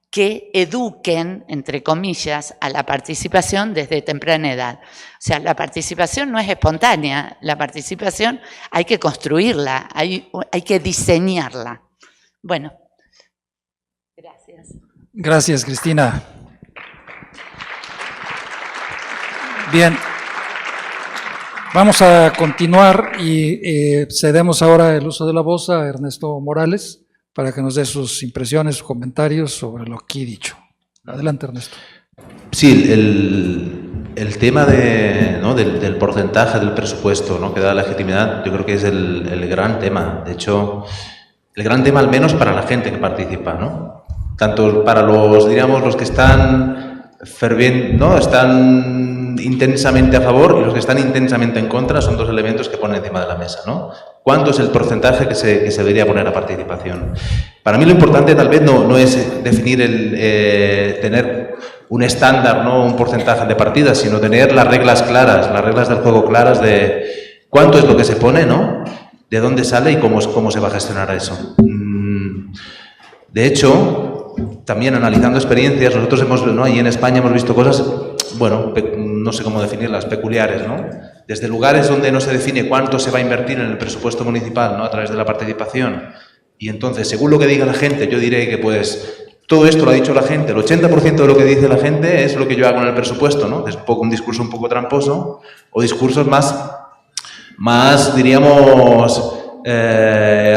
que eduquen, entre comillas, a la participación desde temprana edad. O sea, la participación no es espontánea, la participación hay que construirla, hay que diseñarla. Bueno, gracias. Gracias, Cristina. Bien, vamos a continuar y cedemos ahora el uso de la voz a Ernesto Morales para que nos dé sus impresiones, sus comentarios sobre lo que he dicho. Adelante, Ernesto. Sí, el tema del porcentaje del presupuesto, ¿no?, que da legitimidad, yo creo que es el gran tema. De hecho, el gran tema al menos para la gente que participa, ¿no? Tanto para los que están están intensamente a favor y los que están intensamente en contra, son 2 elementos que ponen encima de la mesa, ¿no? ¿Cuánto es el porcentaje que se debería poner a participación? Para mí lo importante tal vez no es definir tener un estándar, ¿no?, un porcentaje de partidas, sino tener las reglas claras, las reglas del juego claras de cuánto es lo que se pone, ¿no?, de dónde sale y cómo se va a gestionar eso. De hecho, también analizando experiencias, nosotros ahí en España hemos visto cosas, bueno, no sé cómo definirlas, peculiares, ¿no? Desde lugares donde no se define cuánto se va a invertir en el presupuesto municipal, ¿no?, a través de la participación, y entonces, según lo que diga la gente, yo diré que pues todo esto lo ha dicho la gente, el 80% de lo que dice la gente es lo que yo hago en el presupuesto, ¿no? Es un discurso un poco tramposo, o discursos más diríamos,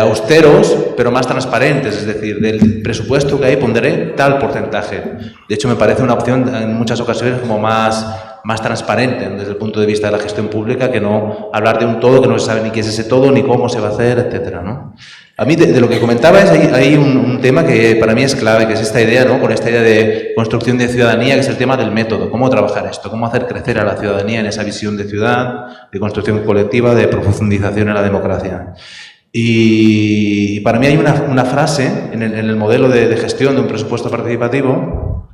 austeros, pero más transparentes, es decir, del presupuesto que hay pondré tal porcentaje. De hecho, me parece una opción en muchas ocasiones como más transparente desde el punto de vista de la gestión pública, que no hablar de un todo que no se sabe ni qué es ese todo, ni cómo se va a hacer, etcétera, ¿no? A mí, de lo que comentabas, hay un tema que para mí es clave, que es esta idea, ¿no?, con esta idea de construcción de ciudadanía, que es el tema del método, cómo trabajar esto, cómo hacer crecer a la ciudadanía en esa visión de ciudad, de construcción colectiva, de profundización en la democracia. Y para mí hay una frase en el modelo de gestión de un presupuesto participativo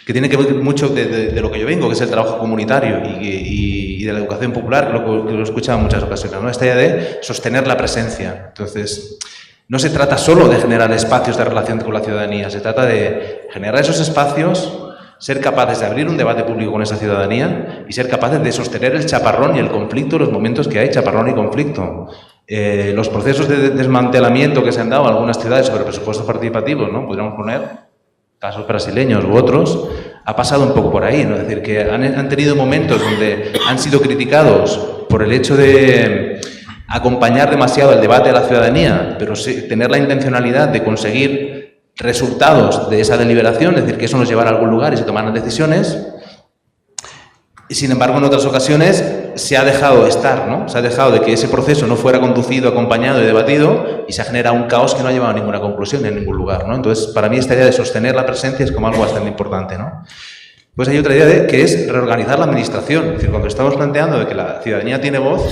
que tiene que ver mucho de lo que yo vengo, que es el trabajo comunitario y de la educación popular, que lo he escuchado en muchas ocasiones, ¿no? Esta idea de sostener la presencia. Entonces, no se trata solo de generar espacios de relación con la ciudadanía, se trata de generar esos espacios, ser capaces de abrir un debate público con esa ciudadanía y ser capaces de sostener el chaparrón y el conflicto, los momentos que hay chaparrón y conflicto. Los procesos de desmantelamiento que se han dado en algunas ciudades sobre presupuestos participativos, ¿no?, podríamos poner casos brasileños u otros, ha pasado un poco por ahí, ¿no? Es decir, que han tenido momentos donde han sido criticados por el hecho de acompañar demasiado el debate de la ciudadanía, pero tener la intencionalidad de conseguir resultados de esa deliberación, es decir, que eso nos llevara a algún lugar y se tomaran decisiones. Y sin embargo, en otras ocasiones se ha dejado estar, ¿no? Se ha dejado de que ese proceso no fuera conducido, acompañado y debatido, y se ha generado un caos que no ha llevado a ninguna conclusión en ningún lugar, ¿no? Entonces, para mí esta idea de sostener la presencia es como algo bastante importante, ¿no? Pues hay otra idea que es reorganizar la administración. Es decir, cuando estamos planteando de que la ciudadanía tiene voz,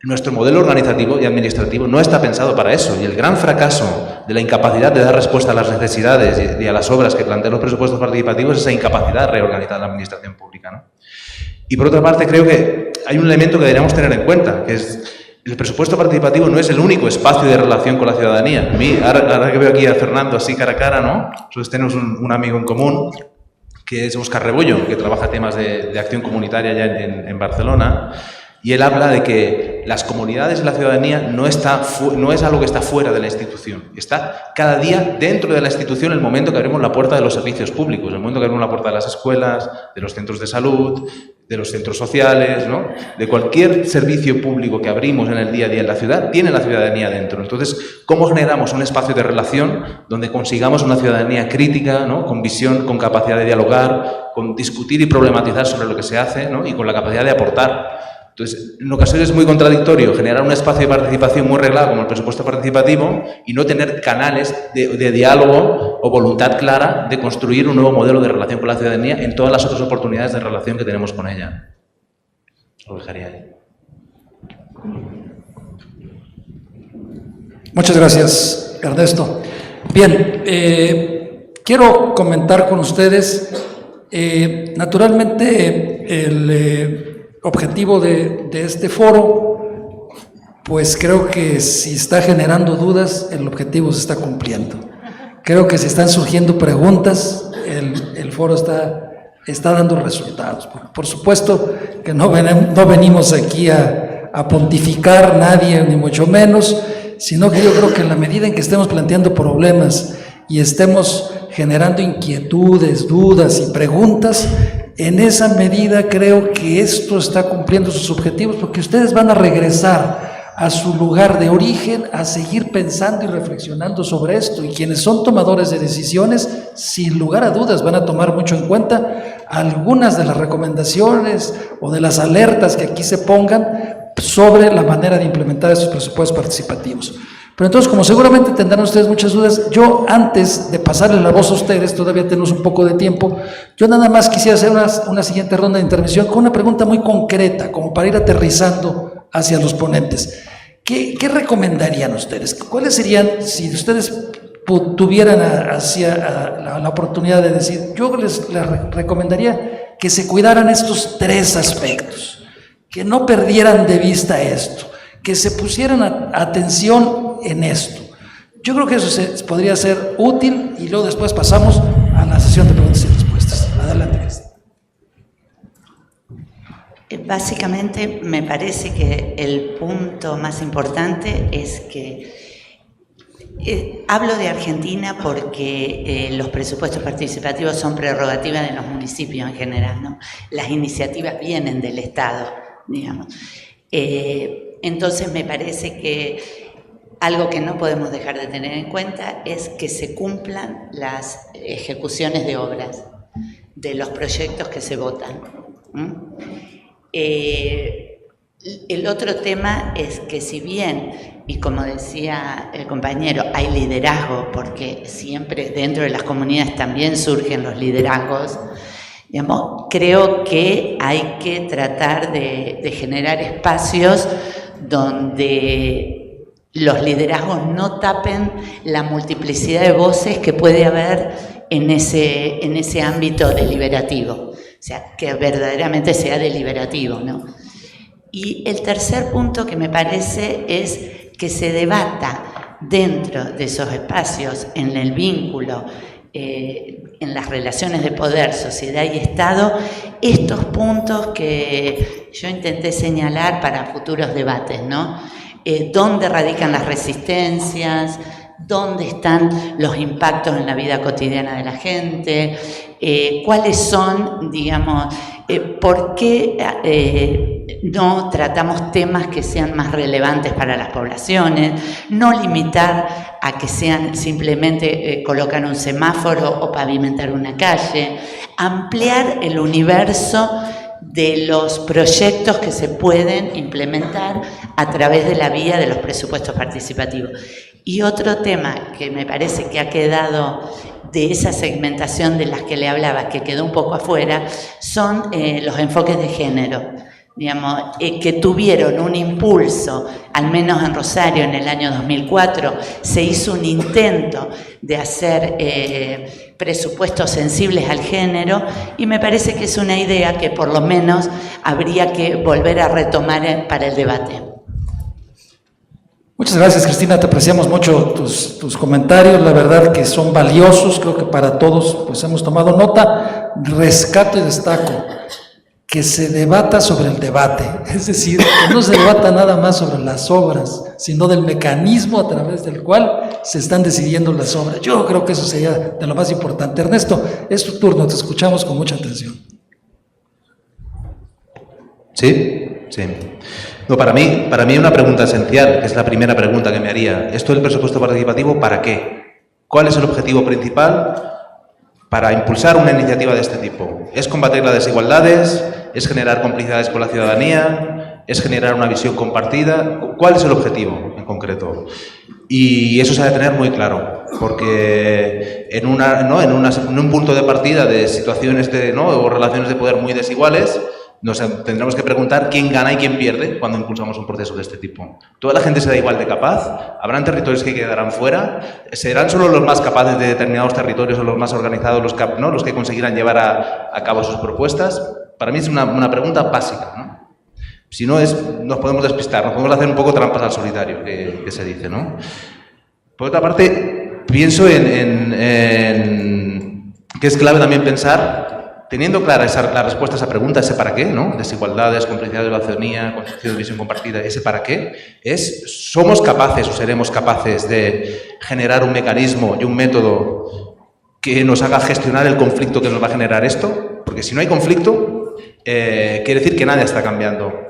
nuestro modelo organizativo y administrativo no está pensado para eso. Y el gran fracaso de la incapacidad de dar respuesta a las necesidades y a las obras que plantean los presupuestos participativos es esa incapacidad de reorganizar la administración pública, ¿no? Y por otra parte, creo que hay un elemento que deberíamos tener en cuenta, que es el presupuesto participativo no es el único espacio de relación con la ciudadanía. A mí, ahora que veo aquí a Fernando así cara a cara, ¿no? Nosotros tenemos un amigo en común, que es Óscar Rebollo, que trabaja temas de acción comunitaria ya en Barcelona, y él habla de que las comunidades y la ciudadanía no es algo que está fuera de la institución, está cada día dentro de la institución el momento que abrimos la puerta de los servicios públicos, el momento que abrimos la puerta de las escuelas, de los centros de salud, de los centros sociales, ¿no? De cualquier servicio público que abrimos en el día a día en la ciudad, tiene la ciudadanía dentro. Entonces, ¿cómo generamos un espacio de relación donde consigamos una ciudadanía crítica, ¿no? Con visión, con capacidad de dialogar, con discutir y problematizar sobre lo que se hace, ¿no? Y con la capacidad de aportar? Entonces, en ocasiones es muy contradictorio generar un espacio de participación muy reglado como el presupuesto participativo y no tener canales de diálogo o voluntad clara de construir un nuevo modelo de relación con la ciudadanía en todas las otras oportunidades de relación que tenemos con ella. Lo dejaría ahí. Muchas gracias, Ernesto. Bien, quiero comentar con ustedes, naturalmente, el objetivo de este foro, pues creo que si está generando dudas, el objetivo se está cumpliendo. Creo que si están surgiendo preguntas, el foro está dando resultados. Por supuesto que no venimos aquí a pontificar nadie, ni mucho menos, sino que yo creo que en la medida en que estemos planteando problemas y estemos generando inquietudes, dudas y preguntas, en esa medida creo que esto está cumpliendo sus objetivos, porque ustedes van a regresar a su lugar de origen, a seguir pensando y reflexionando sobre esto, y quienes son tomadores de decisiones, sin lugar a dudas, van a tomar mucho en cuenta algunas de las recomendaciones o de las alertas que aquí se pongan sobre la manera de implementar estos presupuestos participativos. Pero entonces, como seguramente tendrán ustedes muchas dudas, yo antes de pasarle la voz a ustedes, todavía tenemos un poco de tiempo, yo nada más quisiera hacer una siguiente ronda de intervención con una pregunta muy concreta, como para ir aterrizando hacia los ponentes. ¿Qué recomendarían ustedes? ¿Cuáles serían, si ustedes tuvieran la oportunidad de decir, yo les recomendaría que se cuidaran estos tres aspectos, que no perdieran de vista esto, que se pusieran atención en esto? Yo creo que eso podría ser útil, y luego después pasamos a la sesión de preguntas y respuestas. Adelante, Cristina. Básicamente me parece que el punto más importante es que hablo de Argentina porque los presupuestos participativos son prerrogativas de los municipios en general, ¿no? Las iniciativas vienen del Estado, digamos. Entonces me parece que algo que no podemos dejar de tener en cuenta es que se cumplan las ejecuciones de obras, de los proyectos que se votan. El otro tema es que, si bien, y como decía el compañero, hay liderazgo, porque siempre dentro de las comunidades también surgen los liderazgos, digamos, creo que hay que tratar de generar espacios donde los liderazgos no tapen la multiplicidad de voces que puede haber en ese ámbito deliberativo, o sea, que verdaderamente sea deliberativo, ¿no? Y el tercer punto que me parece es que se debata dentro de esos espacios, en el vínculo, en las relaciones de poder, sociedad y Estado, estos puntos que yo intenté señalar para futuros debates, ¿no? ¿Dónde radican las resistencias? ¿Dónde están los impactos en la vida cotidiana de la gente? ¿Cuáles son, digamos, por qué no tratamos temas que sean más relevantes para las poblaciones? No limitar a que sean simplemente colocar un semáforo o pavimentar una calle. Ampliar el universo de los proyectos que se pueden implementar a través de la vía de los presupuestos participativos. Y otro tema que me parece que ha quedado de esa segmentación de las que le hablaba, que quedó un poco afuera, son los enfoques de género, digamos, que tuvieron un impulso, al menos en Rosario en el año 2004, se hizo un intento de hacer presupuestos sensibles al género, y me parece que es una idea que por lo menos habría que volver a retomar para el debate. Muchas gracias, Cristina, te apreciamos mucho tus comentarios, la verdad que son valiosos, creo que para todos pues hemos tomado nota, rescato y destaco que se debata sobre el debate, es decir, que no se debata nada más sobre las obras, sino del mecanismo a través del cual se están decidiendo las obras. Yo creo que eso sería de lo más importante. Ernesto, es tu turno, te escuchamos con mucha atención. Sí, sí. No, para mí una pregunta esencial, que es la primera pregunta que me haría. ¿Esto del presupuesto participativo para qué? ¿Cuál es el objetivo principal para impulsar una iniciativa de este tipo? ¿Es combatir las desigualdades? ¿Es generar complicidades con la ciudadanía? ¿Es generar una visión compartida? ¿Cuál es el objetivo en concreto? Y eso se ha de tener muy claro, porque en un punto de partida de situaciones o relaciones de poder muy desiguales, nos tendremos que preguntar quién gana y quién pierde cuando impulsamos un proceso de este tipo. ¿Toda la gente será igual de capaz? ¿Habrán territorios que quedarán fuera? ¿Serán solo los más capaces de determinados territorios o los más organizados los que conseguirán llevar a cabo sus propuestas? Para mí es una pregunta básica, ¿no? Si no, nos podemos despistar, nos podemos hacer un poco trampas al solitario, que se dice, ¿no? Por otra parte, pienso en que es clave también pensar, teniendo clara la respuesta a esa pregunta, ese para qué, ¿no? Desigualdades, complicidad de la ciudadanía, construcción de visión compartida, ese para qué, ¿somos capaces o seremos capaces de generar un mecanismo y un método que nos haga gestionar el conflicto que nos va a generar esto? Porque si no hay conflicto, quiere decir que nada está cambiando.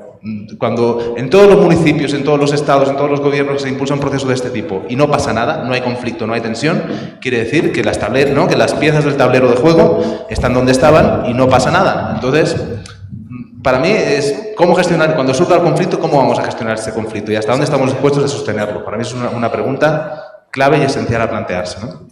Cuando en todos los municipios, en todos los estados, en todos los gobiernos se impulsa un proceso de este tipo y no pasa nada, no hay conflicto, no hay tensión, quiere decir que que las piezas del tablero de juego están donde estaban y no pasa nada. Entonces, para mí es cómo gestionar, cuando surja el conflicto, cómo vamos a gestionar ese conflicto y hasta dónde estamos dispuestos a sostenerlo. Para mí es una pregunta clave y esencial a plantearse, ¿no?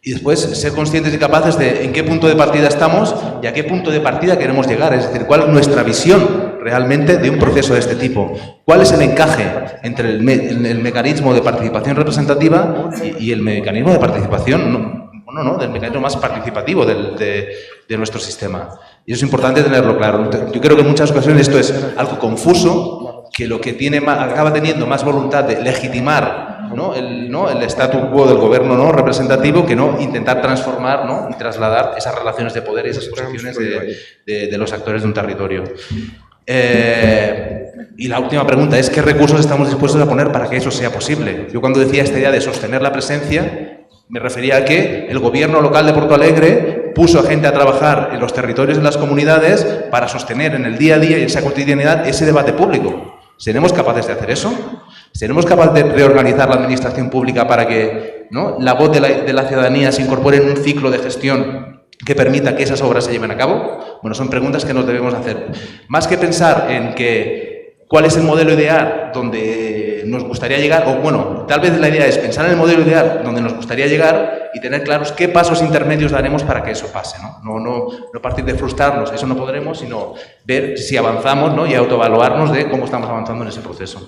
Y después ser conscientes y capaces de en qué punto de partida estamos y a qué punto de partida queremos llegar. Es decir, cuál es nuestra visión realmente de un proceso de este tipo. ¿Cuál es el encaje entre el mecanismo de participación representativa y el mecanismo de participación, del mecanismo más participativo de nuestro sistema? Y eso es importante tenerlo claro. Yo creo que en muchas ocasiones esto es algo confuso, que lo que acaba teniendo más voluntad de legitimar el statu quo del gobierno representativo que no intentar transformar y trasladar esas relaciones de poder y esas posiciones de los actores de un territorio. Y la última pregunta es ¿qué recursos estamos dispuestos a poner para que eso sea posible? Yo cuando decía esta idea de sostener la presencia me refería a que el gobierno local de Porto Alegre puso a gente a trabajar en los territorios de las comunidades para sostener en el día a día y esa cotidianidad ese debate público. ¿Seremos capaces de hacer eso? ¿Seremos capaces de reorganizar la administración pública para que la voz de la ciudadanía se incorpore en un ciclo de gestión que permita que esas obras se lleven a cabo? Bueno, son preguntas que nos debemos hacer. Más que pensar en cuál es el modelo ideal donde nos gustaría llegar, tal vez la idea es pensar en el modelo ideal donde nos gustaría llegar y tener claros qué pasos intermedios daremos para que eso pase, No partir de frustrarnos, eso no podremos, sino ver si avanzamos, y autoevaluarnos de cómo estamos avanzando en ese proceso.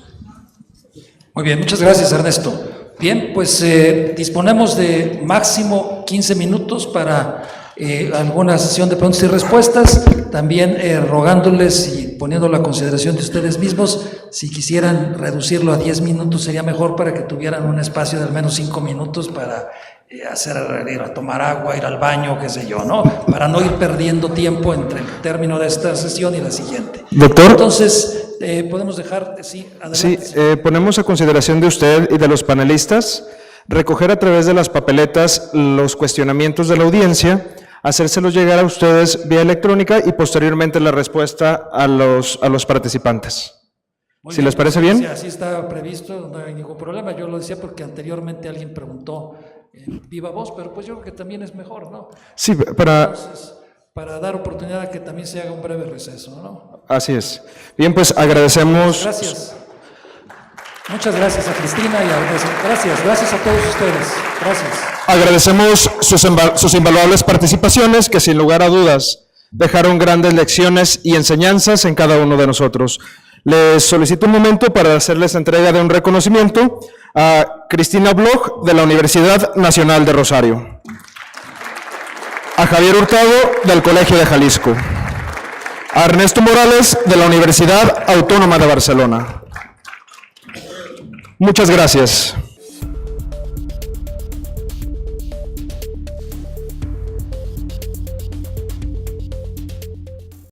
Muy bien, muchas gracias, Ernesto. Bien, pues disponemos de máximo 15 minutos para alguna sesión de preguntas y respuestas, también rogándoles y poniéndolo a consideración de ustedes mismos, si quisieran reducirlo a 10 minutos sería mejor para que tuvieran un espacio de al menos 5 minutos para ir a tomar agua, ir al baño, qué sé yo, para no ir perdiendo tiempo entre el término de esta sesión y la siguiente. Doctor. Entonces, podemos dejar, sí, adelante. Sí, ponemos a consideración de usted y de los panelistas recoger a través de las papeletas los cuestionamientos de la audiencia, hacérselos llegar a ustedes vía electrónica y posteriormente la respuesta a los participantes. ¿Sí les parece bien? Sí, así está previsto, no hay ningún problema. Yo lo decía porque anteriormente alguien preguntó en viva voz, pero pues yo creo que también es mejor, ¿no? Sí, Entonces, para dar oportunidad a que también se haga un breve receso, ¿no? Así es. Bien, pues agradecemos. Gracias. Muchas gracias a Cristina y a gracias a todos ustedes. Gracias. Agradecemos sus invaluables participaciones que sin lugar a dudas dejaron grandes lecciones y enseñanzas en cada uno de nosotros. Les solicito un momento para hacerles entrega de un reconocimiento a Cristina Bloch de la Universidad Nacional de Rosario, a Javier Hurtado del Colegio de Jalisco, a Ernesto Morales de la Universidad Autónoma de Barcelona. Muchas gracias.